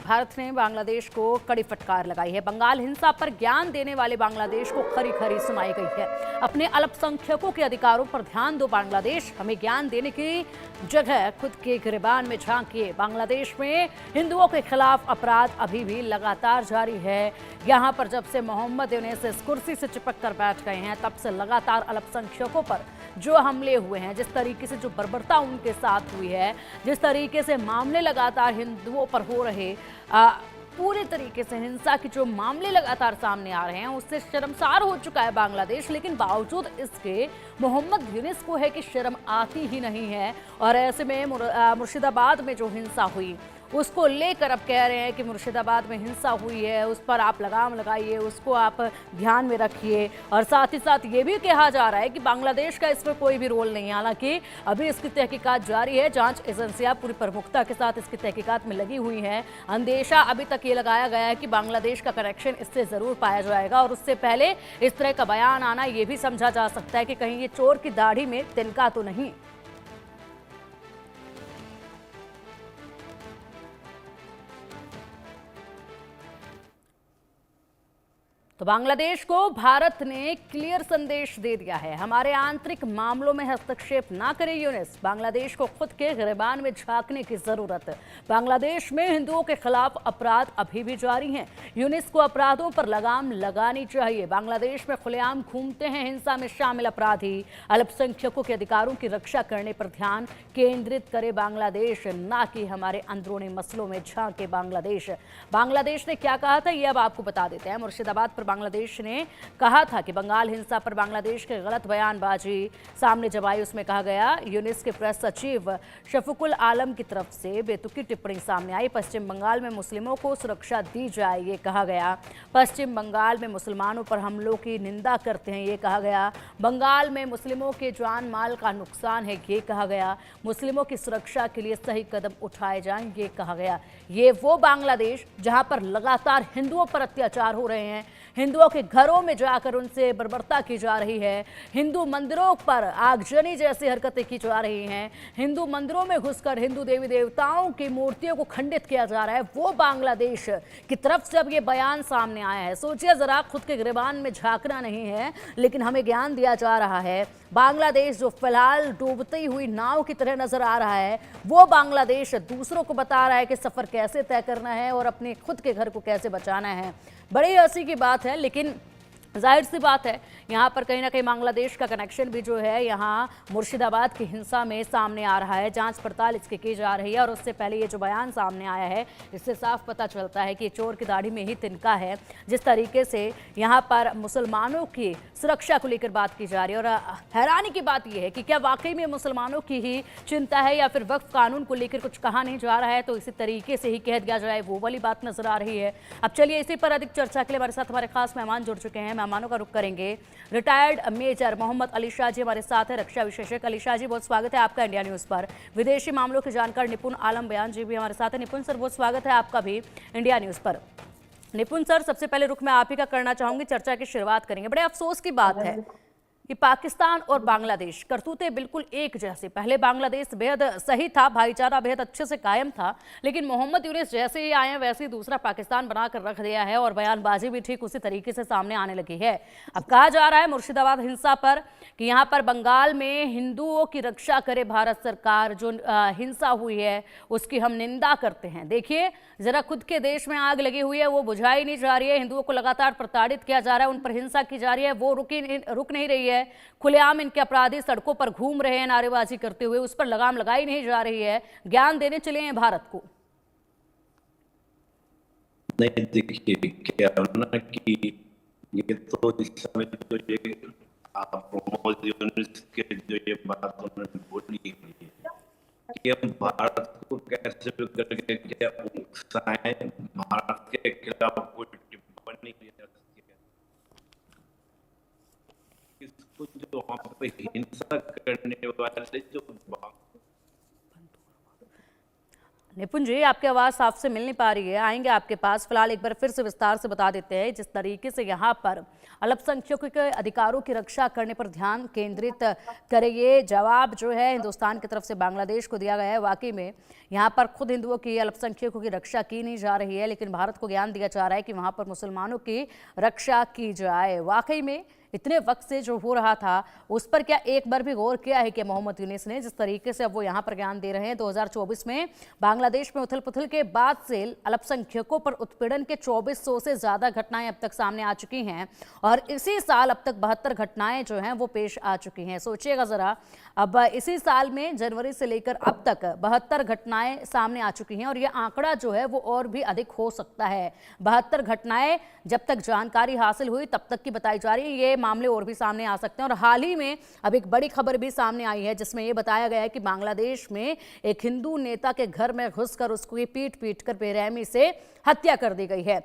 भारत ने बांग्लादेश को कड़ी फटकार लगाई है। बंगाल हिंसा पर ज्ञान देने वाले बांग्लादेश को खरी खरी सुनाई गई है। अपने अल्पसंख्यकों के अधिकारों पर ध्यान दो बांग्लादेश, हमें ज्ञान देने की जगह खुद के गिरबान में झांकिए। बांग्लादेश में हिंदुओं के खिलाफ अपराध अभी भी लगातार जारी है। यहाँ पर जब से मोहम्मद यूनुस इस कुर्सी से चिपक कर बैठ गए हैं, तब से लगातार अल्पसंख्यकों पर जो हमले हुए हैं, जिस तरीके से जो बर्बरता उनके साथ हुई है, जिस तरीके से मामले लगातार हिंदुओं पर हो रहे, पूरे तरीके से हिंसा के जो मामले लगातार सामने आ रहे हैं, उससे शर्मसार हो चुका है बांग्लादेश। लेकिन बावजूद इसके मोहम्मद यूनुस को है कि शर्म आती ही नहीं है। और ऐसे में मुर्शिदाबाद में जो हिंसा हुई उसको लेकर अब कह रहे हैं कि मुर्शिदाबाद में हिंसा हुई है, उस पर आप लगाम लगाइए, उसको आप ध्यान में रखिए। और साथ ही साथ ये भी कहा जा रहा है कि बांग्लादेश का इसमें कोई भी रोल नहीं है। हालांकि अभी इसकी तहकीकात जारी है, जांच एजेंसियां पूरी प्रमुखता के साथ इसकी तहकीकात में लगी हुई हैं। अंदेशा अभी तक ये लगाया गया है कि बांग्लादेश का कनेक्शन इससे जरूर पाया जाएगा, और उससे पहले इस तरह का बयान आना ये भी समझा जा सकता है कि कहीं ये चोर की दाढ़ी में तिनका तो नहीं। तो बांग्लादेश को भारत ने क्लियर संदेश दे दिया है, हमारे आंतरिक मामलों में हस्तक्षेप ना करे यूनुस, बांग्लादेश को खुद के गिरबान में झांकने की जरूरत। बांग्लादेश में हिंदुओं के खिलाफ अपराध अभी भी जारी हैं, यूनुस को अपराधों पर लगाम लगानी चाहिए। बांग्लादेश में खुलेआम घूमते हैं हिंसा में शामिल अपराधी, अल्पसंख्यकों के अधिकारों की रक्षा करने पर ध्यान केंद्रित करे बांग्लादेश, ना कि हमारे अंदरूनी मसलों में झांके बांग्लादेश। बांग्लादेश ने क्या कहा था ये अब आपको बता देते हैं। मुर्शिदाबाद पर बांग्लादेश ने कहा था कि बंगाल हिंसा पर बांग्लादेश के गलत बयानबाजी सामने जब आई, उसमें कहा गया यूनुस के प्रेस सचिव शफीकुल आलम की तरफ से बेतुकी टिप्पणी सामने आई। पश्चिम बंगाल में मुस्लिमों को सुरक्षा दी जाए, ये कहा गया। पश्चिम बंगाल में मुसलमानों पर हमलों की निंदा करते हैं, ये कहा गया। बंगाल में मुस्लिमों के जान माल का नुकसान है, ये कहा गया। मुस्लिमों की सुरक्षा के लिए सही कदम उठाए जाएं, ये कहा गया। ये वो बांग्लादेश जहां पर लगातार हिंदुओं पर अत्याचार हो रहे हैं, हिंदुओं के घरों में जाकर उनसे बर्बरता की जा रही है, हिंदू मंदिरों पर आगजनी जैसी हरकतें की जा रही हैं, हिंदू मंदिरों में घुसकर हिंदू देवी देवताओं की मूर्तियों को खंडित किया जा रहा है। वो बांग्लादेश की तरफ से अब ये बयान सामने आया है। सोचिए जरा, खुद के गिरबान में झांकना नहीं है, लेकिन हमें ज्ञान दिया जा रहा है। बांग्लादेश जो फिलहाल डूबती हुई नाव की तरह नजर आ रहा है, वो बांग्लादेश दूसरों को बता रहा है कि सफर कैसे तय करना है और अपने खुद के घर को कैसे बचाना है। बड़ी हंसी की बात है, लेकिन जाहिर सी बात है यहाँ पर कहीं ना कहीं बांग्लादेश का कनेक्शन भी जो है यहाँ मुर्शिदाबाद की हिंसा में सामने आ रहा है। जांच पड़ताल इसकी की जा रही है, और उससे पहले ये जो बयान सामने आया है, इससे साफ पता चलता है कि चोर की दाढ़ी में ही तिनका है। जिस तरीके से यहाँ पर मुसलमानों की सुरक्षा को लेकर बात की जा रही है, और हैरानी की बात यह है कि क्या वाकई में मुसलमानों की ही चिंता है, या फिर वक्फ कानून को लेकर कुछ कहा नहीं जा रहा है तो इसी तरीके से ही कह दिया जाए, वो वाली बात नजर आ रही है। अब चलिए, इसी पर अधिक चर्चा के लिए हमारे साथ हमारे खास मेहमान जुड़ चुके हैं। मेहमानों का रुख करेंगे। रिटायर्ड मेजर मोहम्मद अली शाह जी हमारे साथ है, रक्षा विशेषज्ञ। अली शाह जी, बहुत स्वागत है आपका इंडिया न्यूज पर। विदेशी मामलों के जानकार निपुण आलम बयान जी भी हमारे साथ है। निपुण सर, बहुत स्वागत है आपका भी इंडिया न्यूज पर। निपुण सर, सबसे पहले रुख मैं आप ही का करना चाहूंगी, चर्चा की शुरुआत करेंगे। बड़े अफसोस की बात है कि पाकिस्तान और बांग्लादेश करतूतें बिल्कुल एक जैसे। पहले बांग्लादेश बेहद सही था, भाईचारा बेहद अच्छे से कायम था, लेकिन मोहम्मद यूनुस जैसे ही आए हैं वैसे ही दूसरा पाकिस्तान बनाकर रख दिया है, और बयानबाजी भी ठीक उसी तरीके से सामने आने लगी है। अब कहा जा रहा है मुर्शिदाबाद हिंसा पर कि यहाँ पर बंगाल में हिंदुओं की रक्षा करे भारत सरकार, जो हिंसा हुई है उसकी हम निंदा करते हैं। देखिए जरा, खुद के देश में आग लगी हुई है, वो बुझाई नहीं जा रही है, हिंदुओं को लगातार प्रताड़ित किया जा रहा है, उन पर हिंसा की जा रही है, वो रुक नहीं रही है। खुलेआम इनके अपराधी सड़कों पर घूम रहे हैं नारेबाजी करते हुए, उस पर लगाम लगाई नहीं जा रही है। ज्ञान देने चले हैं भारत को। नहीं, देखिए क्या ना कि ये तो इस समय तो ये आप मोहम्मद यूनुस के जो ये बात उन्होंने बोली है कि हम भारत को कैसे भी करके क्या उकसाएं, भारत के खिलाफ कोई टिप्पणी की जा सकती है। इसको जो वहां पे हिंसा करने वाले जो निपुण जी, आपकी आवाज साफ से मिल नहीं पा रही है, आएंगे आपके पास। फिलहाल एक बार फिर से विस्तार से बता देते हैं जिस तरीके से यहाँ पर अल्पसंख्यकों के अधिकारों की रक्षा करने पर ध्यान केंद्रित करे ये जवाब जो है हिंदुस्तान की तरफ से बांग्लादेश को दिया गया है। वाकई में यहाँ पर खुद हिंदुओं की, अल्पसंख्यकों की रक्षा की नहीं जा रही है, लेकिन भारत को ज्ञान दिया जा रहा है कि वहां पर मुसलमानों की रक्षा की जाए। वाकई में इतने वक्त से जो हो रहा था उस पर क्या एक बार भी गौर किया है कि मोहम्मद यूनिस ने जिस तरीके से अब वो यहाँ पर ज्ञान दे रहे हैं? 2024 में बांग्लादेश में उथल पुथल के बाद से अल्पसंख्यकों पर उत्पीड़न के 2400 से ज्यादा घटनाएं अब तक सामने आ चुकी हैं और इसी साल अब तक 72 घटनाएं जो हैं वो पेश आ चुकी हैं। सोचिएगा जरा, अब इसी साल में जनवरी से लेकर अब तक 72 घटनाएं सामने आ चुकी हैं और ये आंकड़ा जो है वो और भी अधिक हो सकता है। 72 घटनाएं जब तक जानकारी हासिल हुई तब तक की बताई जा रही है, ये मामले और भी सामने आ सकते हैं। और हाल ही में अब एक बड़ी खबर भी सामने आई है जिसमें यह बताया गया है कि बांग्लादेश में एक हिंदू नेता के घर में घुसकर उसको पीट कर बेरहमी से हत्या कर दी गई है।